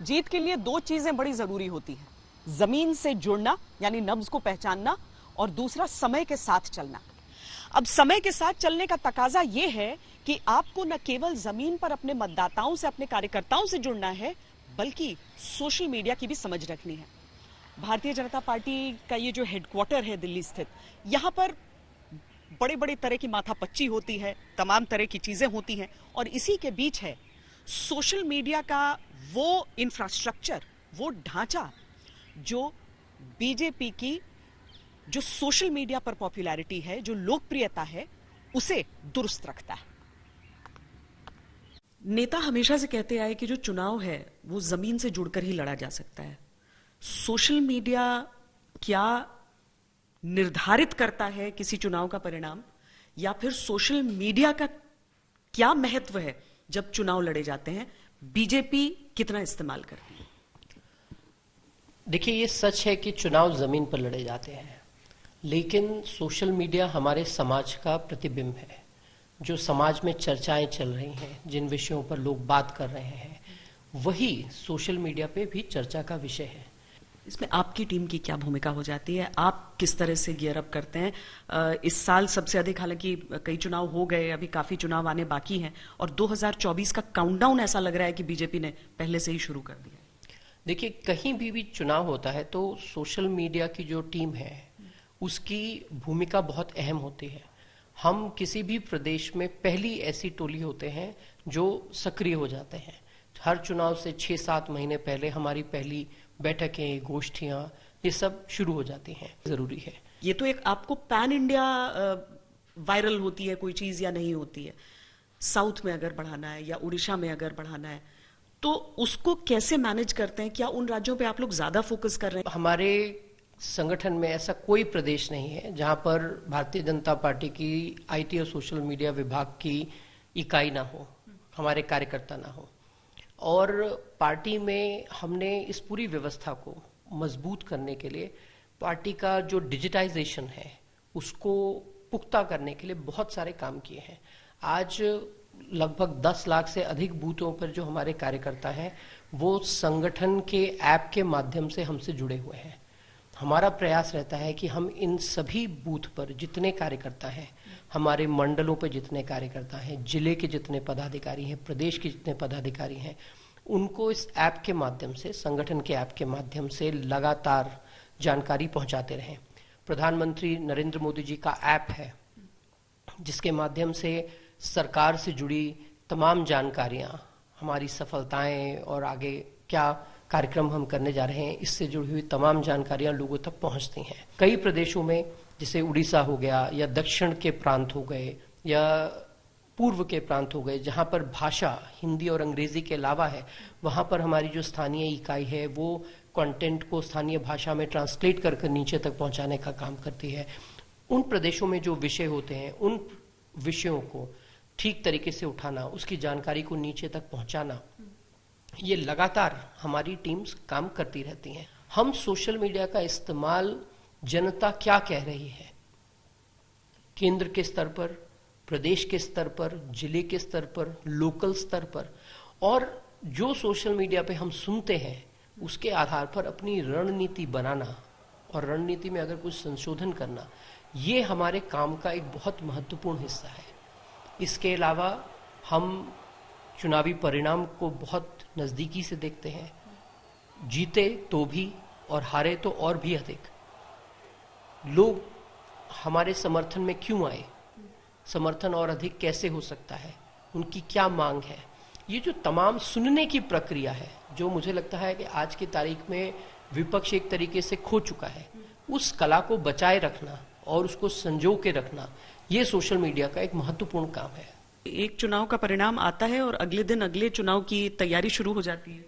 जीत के लिए दो चीजें बड़ी जरूरी होती हैं, जमीन से जुड़ना यानी नब्ज को पहचानना, और दूसरा समय के साथ चलना। अब समय के साथ चलने का तकाजा यह है कि आपको न केवल जमीन पर अपने मतदाताओं से, अपने कार्यकर्ताओं से जुड़ना है, बल्कि सोशल मीडिया की भी समझ रखनी है। भारतीय जनता पार्टी का ये जो हेडक्वार्टर है दिल्ली स्थित, यहां पर बड़े बड़े तरह की माथापच्ची होती है, तमाम तरह की चीजें होती हैं, और इसी के बीच है सोशल मीडिया का वो इंफ्रास्ट्रक्चर, वो ढांचा जो बीजेपी की जो सोशल मीडिया पर पॉपुलैरिटी है, जो लोकप्रियता है, उसे दुरुस्त रखता है। नेता हमेशा से कहते आए कि जो चुनाव है वो जमीन से जुड़कर ही लड़ा जा सकता है। सोशल मीडिया क्या निर्धारित करता है किसी चुनाव का परिणाम, या फिर सोशल मीडिया का क्या महत्व है जब चुनाव लड़े जाते हैं? बीजेपी कितना इस्तेमाल करती है? देखिए, ये सच है कि चुनाव जमीन पर लड़े जाते हैं, लेकिन सोशल मीडिया हमारे समाज का प्रतिबिंब है। जो समाज में चर्चाएं चल रही हैं, जिन विषयों पर लोग बात कर रहे हैं, वही सोशल मीडिया पे भी चर्चा का विषय है। इसमें आपकी टीम की क्या भूमिका हो जाती है? आप किस तरह से गियर अप करते हैं? इस साल सबसे अधिक, हालांकि कई चुनाव हो गए, अभी काफी चुनाव आने बाकी हैं, और 2024 का काउंटडाउन ऐसा लग रहा है कि बीजेपी ने पहले से ही शुरू कर दिया। देखिए, कहीं भी चुनाव होता है तो सोशल मीडिया की जो टीम है उसकी भूमिका बहुत अहम होती है। हम किसी भी प्रदेश में पहली ऐसी टोली होते हैं जो सक्रिय हो जाते हैं। हर चुनाव से 6-7 महीने पहले हमारी पहली बैठकें, गोष्ठियां, ये सब शुरू हो जाती हैं। जरूरी है ये तो एक आपको पैन इंडिया वायरल होती है कोई चीज या नहीं होती है। साउथ में अगर बढ़ाना है या उड़ीसा में अगर बढ़ाना है, तो उसको कैसे मैनेज करते हैं? क्या उन राज्यों पे आप लोग ज्यादा फोकस कर रहे हैं? हमारे संगठन में ऐसा कोई प्रदेश नहीं है जहां पर भारतीय जनता पार्टी की आईटी और सोशल मीडिया विभाग की इकाई ना हो, हमारे कार्यकर्ता ना हो। और पार्टी में हमने इस पूरी व्यवस्था को मजबूत करने के लिए पार्टी का जो डिजिटाइजेशन है उसको पुख्ता करने के लिए बहुत सारे काम किए हैं। आज लगभग 10 लाख से अधिक बूथों पर जो हमारे कार्यकर्ता हैं वो संगठन के ऐप के माध्यम से हमसे जुड़े हुए हैं। हमारा प्रयास रहता है कि हम इन सभी बूथ पर जितने कार्यकर्ता हैं, हमारे मंडलों पर जितने कार्यकर्ता हैं, जिले के जितने पदाधिकारी हैं, प्रदेश के जितने पदाधिकारी हैं, उनको इस ऐप के माध्यम से, संगठन के ऐप के माध्यम से लगातार जानकारी पहुंचाते रहें। प्रधानमंत्री नरेंद्र मोदी जी का ऐप है जिसके माध्यम से सरकार से जुड़ी तमाम जानकारियां, हमारी सफलताएं और आगे क्या कार्यक्रम हम करने जा रहे हैं, इससे जुड़ी हुई तमाम जानकारियां लोगों तक पहुंचती हैं। कई प्रदेशों में, जैसे उड़ीसा हो गया, या दक्षिण के प्रांत हो गए, या पूर्व के प्रांत हो गए, जहां पर भाषा हिंदी और अंग्रेजी के अलावा है, वहां पर हमारी जो स्थानीय इकाई है वो कंटेंट को स्थानीय भाषा में ट्रांसलेट कर नीचे तक पहुंचाने का काम करती है। उन प्रदेशों में जो विषय होते हैं, उन विषयों को ठीक तरीके से उठाना, उसकी जानकारी को नीचे तक पहुंचाना, ये लगातार हमारी टीम्स काम करती रहती हैं। हम सोशल मीडिया का इस्तेमाल जनता क्या कह रही है, केंद्र के स्तर पर, प्रदेश के स्तर पर, जिले के स्तर पर, लोकल स्तर पर, और जो सोशल मीडिया पे हम सुनते हैं उसके आधार पर अपनी रणनीति बनाना और रणनीति में अगर कुछ संशोधन करना, ये हमारे काम का एक बहुत महत्वपूर्ण हिस्सा है। इसके अलावा हम चुनावी परिणाम को बहुत नजदीकी से देखते हैं। जीते तो भी और हारे तो और भी अधिक। लोग हमारे समर्थन में क्यों आए, समर्थन और अधिक कैसे हो सकता है, उनकी क्या मांग है, ये जो तमाम सुनने की प्रक्रिया है, जो मुझे लगता है कि आज की तारीख में विपक्ष एक तरीके से खो चुका है, उस कला को बचाए रखना और उसको संजो के रखना, ये सोशल मीडिया का एक महत्वपूर्ण काम है। एक चुनाव का परिणाम आता है और अगले दिन अगले चुनाव की तैयारी शुरू हो जाती है।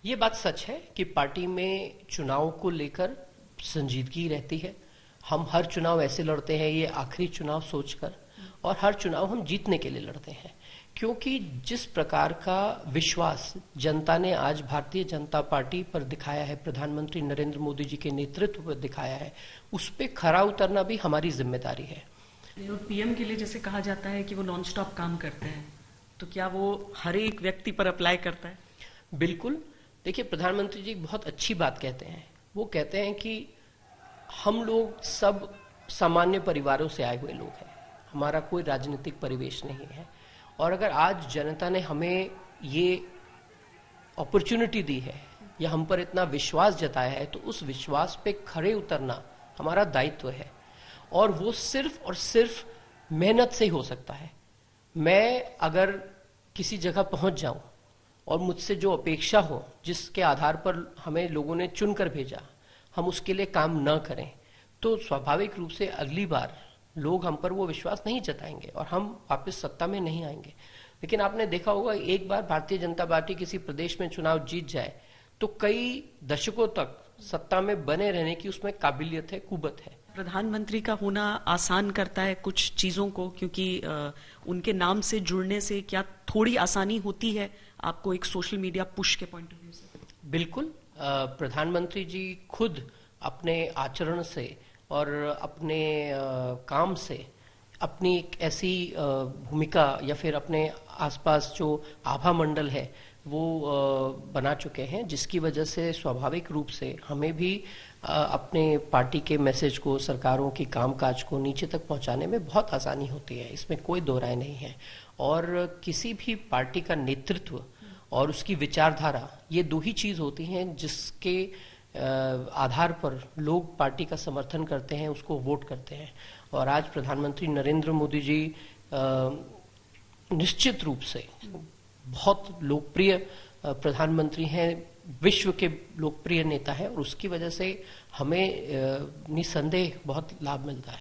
ये बात सच है कि पार्टी में चुनाव को लेकर संजीदगी रहती है। हम हर चुनाव ऐसे लड़ते हैं, ये आखिरी चुनाव सोचकर, और हर चुनाव हम जीतने के लिए लड़ते हैं, क्योंकि जिस प्रकार का विश्वास जनता ने आज भारतीय जनता पार्टी पर दिखाया है, प्रधानमंत्री नरेंद्र मोदी जी के नेतृत्व पर दिखाया है, उस पर खरा उतरना भी हमारी जिम्मेदारी है। पीएम के लिए जैसे कहा जाता है कि वो नॉन स्टॉप काम करते हैं, तो क्या वो हर एक व्यक्ति पर अप्लाई करता है? बिल्कुल। देखिए, प्रधानमंत्री जी बहुत अच्छी बात कहते हैं। वो कहते हैं कि हम लोग सब सामान्य परिवारों से आए हुए लोग हैं, हमारा कोई राजनीतिक परिवेश नहीं है, और अगर आज जनता ने हमें ये अपॉर्चुनिटी दी है या हम पर इतना विश्वास जताया है, तो उस विश्वास पे खरे उतरना हमारा दायित्व है, और वो सिर्फ और सिर्फ मेहनत से ही हो सकता है। मैं अगर किसी जगह पहुंच जाऊं और मुझसे जो अपेक्षा हो, जिसके आधार पर हमें लोगों ने चुनकर भेजा, हम उसके लिए काम न करें, तो स्वाभाविक रूप से अगली बार लोग हम पर वो विश्वास नहीं जताएंगे और हम वापस सत्ता में नहीं आएंगे। लेकिन आपने देखा होगा, एक बार भारतीय जनता पार्टी किसी प्रदेश में चुनाव जीत जाए तो कई दशकों तक सत्ता में बने रहने की उसमें काबिलियत है, कुवत है। प्रधानमंत्री का होना आसान करता है कुछ चीजों को, क्योंकि उनके नाम से जुड़ने से क्या थोड़ी आसानी होती है आपको एक सोशल मीडिया पुश के पॉइंट ऑफ व्यू से? बिल्कुल। प्रधानमंत्री जी खुद अपने आचरण से और अपने काम से अपनी एक ऐसी भूमिका या फिर अपने आसपास जो आभा मंडल है वो बना चुके हैं, जिसकी वजह से स्वाभाविक रूप से हमें भी अपने पार्टी के मैसेज को, सरकारों की कामकाज को नीचे तक पहुंचाने में बहुत आसानी होती है। इसमें कोई दो राय नहीं है। और किसी भी पार्टी का नेतृत्व और उसकी विचारधारा, ये दो ही चीज होती हैं जिसके आधार पर लोग पार्टी का समर्थन करते हैं, उसको वोट करते हैं। और आज प्रधानमंत्री नरेंद्र मोदी जी निश्चित रूप से बहुत लोकप्रिय प्रधानमंत्री हैं, विश्व के लोकप्रिय नेता हैं, और उसकी वजह से हमें निसंदेह बहुत लाभ मिलता है।